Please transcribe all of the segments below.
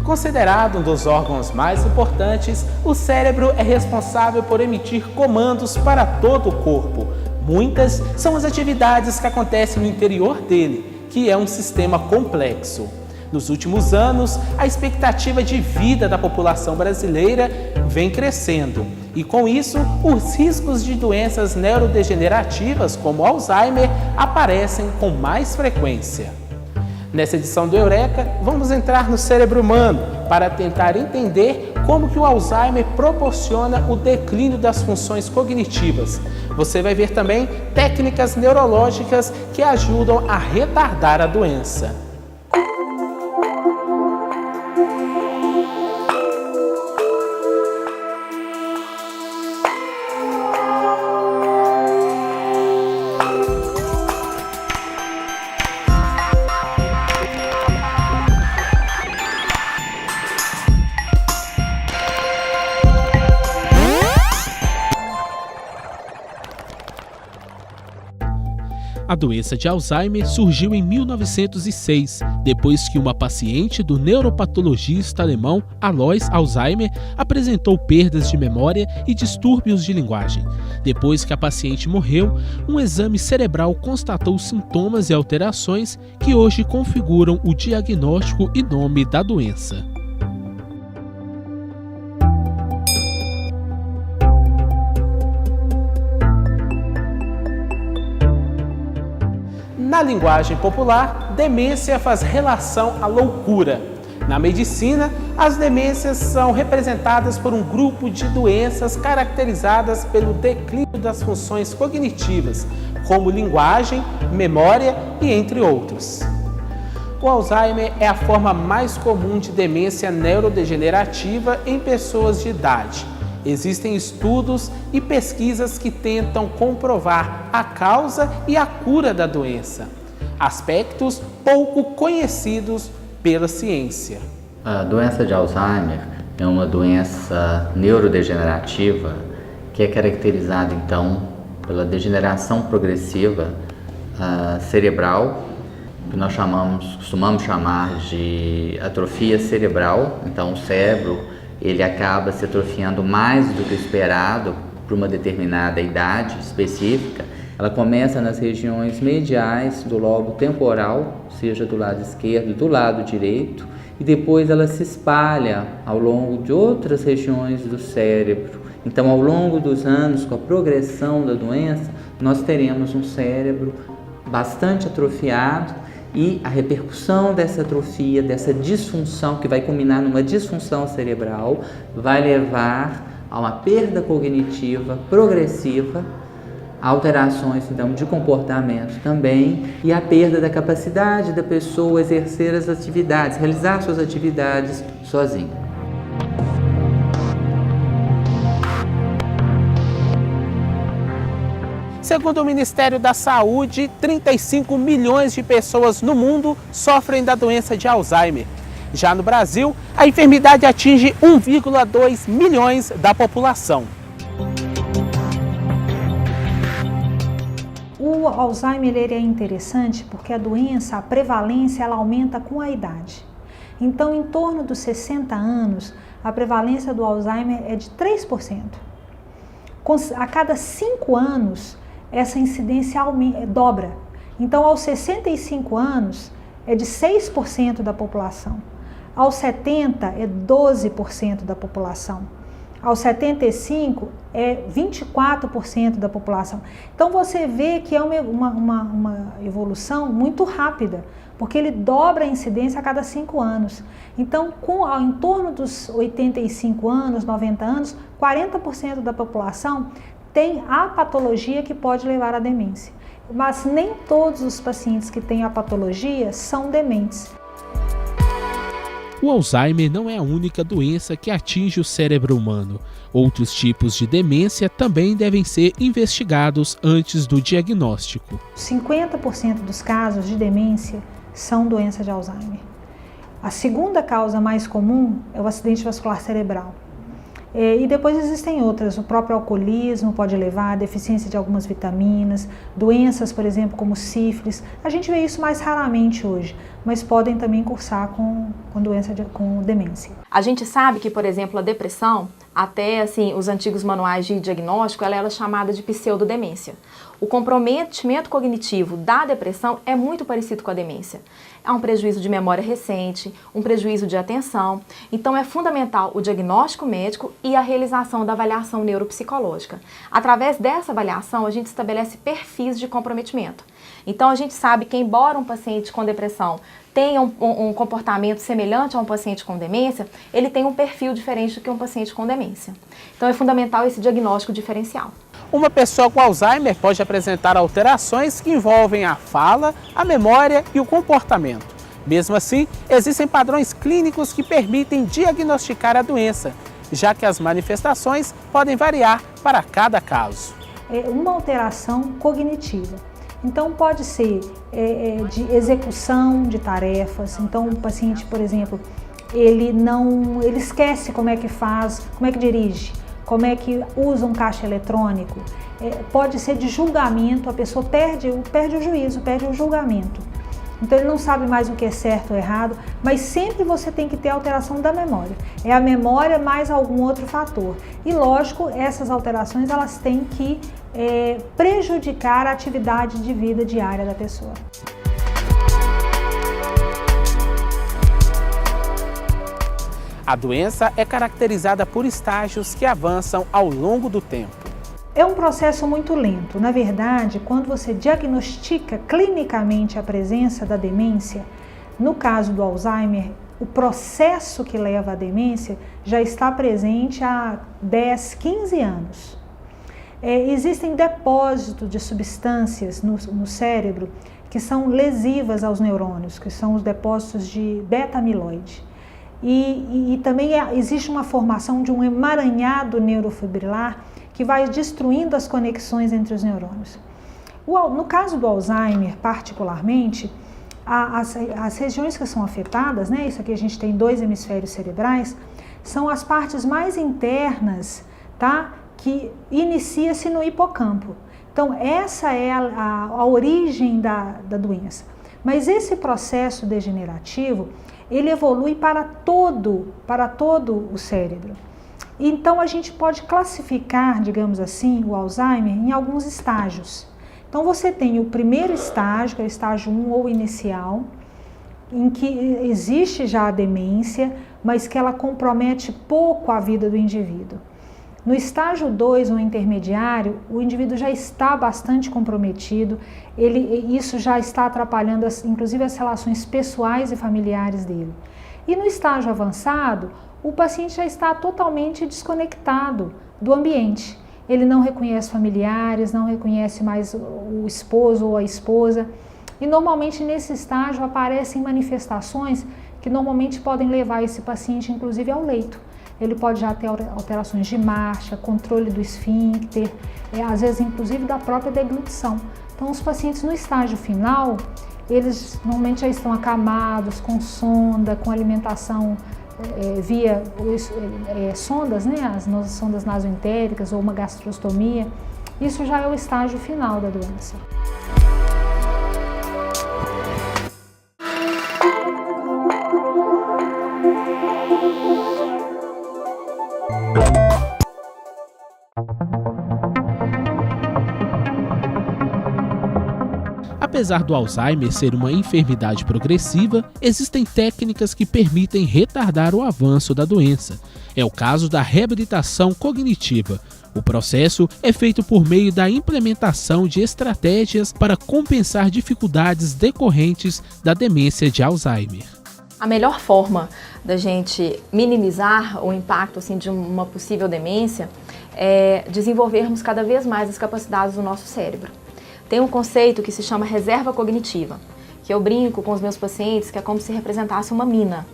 Considerado um dos órgãos mais importantes, o cérebro é responsável por emitir comandos para todo o corpo. Muitas são as atividades que acontecem no interior dele, que é um sistema complexo. Nos últimos anos, a expectativa de vida da população brasileira vem crescendo e, com isso, os riscos de doenças neurodegenerativas como Alzheimer aparecem com mais frequência. Nessa edição do Eureka, vamos entrar no cérebro humano para tentar entender como que o Alzheimer proporciona o declínio das funções cognitivas. Você vai ver também técnicas neurológicas que ajudam a retardar a doença. A doença de Alzheimer surgiu em 1906, depois que uma paciente do neuropatologista alemão Alois Alzheimer apresentou perdas de memória e distúrbios de linguagem. Depois que a paciente morreu, um exame cerebral constatou sintomas e alterações que hoje configuram o diagnóstico e nome da doença. Na linguagem popular, demência faz relação à loucura. Na medicina, as demências são representadas por um grupo de doenças caracterizadas pelo declínio das funções cognitivas, como linguagem, memória e entre outros. O Alzheimer é a forma mais comum de demência neurodegenerativa em pessoas de idade. Existem estudos e pesquisas que tentam comprovar a causa e a cura da doença, aspectos pouco conhecidos pela ciência. A doença de Alzheimer é uma doença neurodegenerativa que é caracterizada, então, pela degeneração progressiva cerebral, que nós costumamos chamar de atrofia cerebral. Então, o cérebro ele acaba se atrofiando mais do que esperado por uma determinada idade específica. Ela começa nas regiões mediais do lobo temporal, seja do lado esquerdo e do lado direito, e depois ela se espalha ao longo de outras regiões do cérebro. Então, ao longo dos anos, com a progressão da doença, nós teremos um cérebro bastante atrofiado, e a repercussão dessa atrofia, dessa disfunção, que vai culminar numa disfunção cerebral, vai levar a uma perda cognitiva progressiva, alterações então de comportamento também, e a perda da capacidade da pessoa exercer as atividades, realizar suas atividades sozinha. Segundo o Ministério da Saúde, 35 milhões de pessoas no mundo sofrem da doença de Alzheimer. Já no Brasil, a enfermidade atinge 1,2 milhões da população. O Alzheimer ele é interessante porque a doença, a prevalência, ela aumenta com a idade. Então, em torno dos 60 anos, a prevalência do Alzheimer é de 3%. A cada 5 anos, essa incidência dobra. Então, aos 65 anos, é de 6% da população. Aos 70, é 12% da população. Aos 75, é 24% da população. Então, você vê que é uma evolução muito rápida, porque ele dobra a incidência a cada 5 anos. Então, em torno dos 85 anos, 90 anos, 40% da população tem a patologia que pode levar à demência. Mas nem todos os pacientes que têm a patologia são dementes. O Alzheimer não é a única doença que atinge o cérebro humano. Outros tipos de demência também devem ser investigados antes do diagnóstico. 50% dos casos de demência são doença de Alzheimer. A segunda causa mais comum é o acidente vascular cerebral. E depois existem outras, o próprio alcoolismo pode levar a deficiência de algumas vitaminas, doenças, por exemplo, como sífilis. A gente vê isso mais raramente hoje, mas podem também cursar com com demência. A gente sabe que, por exemplo, a depressão, até assim, os antigos manuais de diagnóstico, ela era chamada de pseudodemência. O comprometimento cognitivo da depressão é muito parecido com a demência. Há um prejuízo de memória recente, um prejuízo de atenção. Então é fundamental o diagnóstico médico e a realização da avaliação neuropsicológica. Através dessa avaliação, a gente estabelece perfis de comprometimento. Então a gente sabe que, embora um paciente com depressão tenha um comportamento semelhante a um paciente com demência, ele tem um perfil diferente do que um paciente com demência. Então é fundamental esse diagnóstico diferencial. Uma pessoa com Alzheimer pode apresentar alterações que envolvem a fala, a memória e o comportamento. Mesmo assim, existem padrões clínicos que permitem diagnosticar a doença, já que as manifestações podem variar para cada caso. É uma alteração cognitiva. Então pode ser de execução de tarefas. Então o paciente, por exemplo, ele esquece como é que faz, como é que dirige, como é que usa um caixa eletrônico. Pode ser de julgamento, a pessoa perde o juízo, perde o julgamento. Então ele não sabe mais o que é certo ou errado, mas sempre você tem que ter alteração da memória. É a memória mais algum outro fator. E lógico, essas alterações elas têm que prejudicar a atividade de vida diária da pessoa. A doença é caracterizada por estágios que avançam ao longo do tempo. É um processo muito lento. Na verdade, quando você diagnostica clinicamente a presença da demência, no caso do Alzheimer, o processo que leva à demência já está presente há 10, 15 anos. Existem depósitos de substâncias no cérebro que são lesivas aos neurônios, que são os depósitos de beta-amiloide. E também existe uma formação de um emaranhado neurofibrilar que vai destruindo as conexões entre os neurônios. No caso do Alzheimer, particularmente, as regiões que são afetadas, né, isso aqui a gente tem 2 hemisférios cerebrais, são as partes mais internas, tá, que inicia-se no hipocampo. Então, essa é a origem da doença. Mas esse processo degenerativo, ele evolui para todo o cérebro. Então, a gente pode classificar, digamos assim, o Alzheimer em alguns estágios. Então, você tem o primeiro estágio, que é o estágio 1 ou inicial, em que existe já a demência, mas que ela compromete pouco a vida do indivíduo. No estágio 2, ou intermediário, o indivíduo já está bastante comprometido, isso já está atrapalhando, inclusive, as relações pessoais e familiares dele. E no estágio avançado, o paciente já está totalmente desconectado do ambiente. Ele não reconhece familiares, não reconhece mais o esposo ou a esposa. E normalmente nesse estágio aparecem manifestações que normalmente podem levar esse paciente, inclusive, ao leito. Ele pode já ter alterações de marcha, controle do esfíncter, às vezes inclusive da própria deglutição. Então os pacientes no estágio final, eles normalmente já estão acamados, com sonda, com alimentação via sondas, né, as sondas nasoentéricas ou uma gastrostomia. Isso já é o estágio final da doença. Apesar do Alzheimer ser uma enfermidade progressiva, existem técnicas que permitem retardar o avanço da doença. É o caso da reabilitação cognitiva. O processo é feito por meio da implementação de estratégias para compensar dificuldades decorrentes da demência de Alzheimer. A melhor forma da gente minimizar o impacto assim, de uma possível demência é desenvolvermos cada vez mais as capacidades do nosso cérebro. Tem um conceito que se chama reserva cognitiva, que eu brinco com os meus pacientes que é como se representasse uma mina.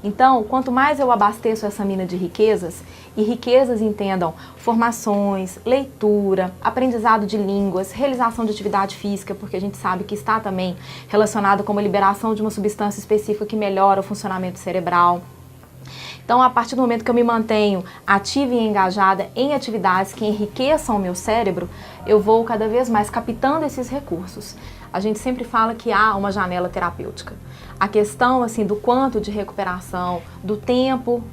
Então, quanto mais eu abasteço essa mina de riquezas, e riquezas entendam formações, leitura, aprendizado de línguas, realização de atividade física, porque a gente sabe que está também relacionado com a liberação de uma substância específica que melhora o funcionamento cerebral. Então, a partir do momento que eu me mantenho ativa e engajada em atividades que enriqueçam o meu cérebro, eu vou cada vez mais captando esses recursos. A gente sempre fala que há uma janela terapêutica. A questão assim do quanto de recuperação, do tempo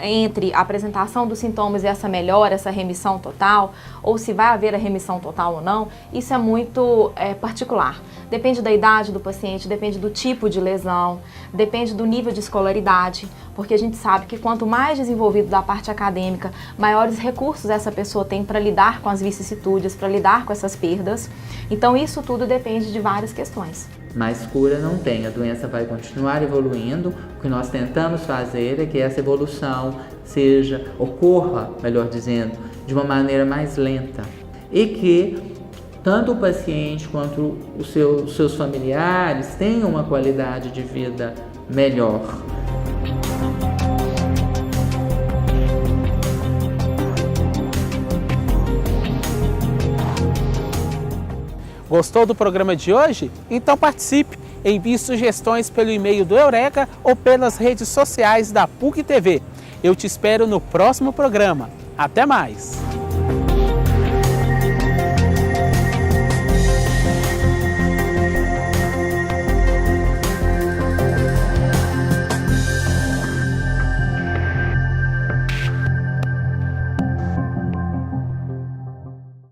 entre a apresentação dos sintomas e essa melhora, essa remissão total, ou se vai haver a remissão total ou não, isso é muito particular. Depende da idade do paciente, depende do tipo de lesão, depende do nível de escolaridade, porque a gente sabe que quanto mais desenvolvido da parte acadêmica, maiores recursos essa pessoa tem para lidar com as vicissitudes, para lidar com essas perdas. Então isso tudo depende de várias questões. Mas cura não tem, a doença vai continuar evoluindo. O que nós tentamos fazer é que essa evolução ocorra, melhor dizendo, de uma maneira mais lenta e que tanto o paciente quanto os seus familiares tenham uma qualidade de vida melhor. Gostou do programa de hoje? Então participe! Envie sugestões pelo e-mail do Eureka ou pelas redes sociais da PUC TV. Eu te espero no próximo programa. Até mais!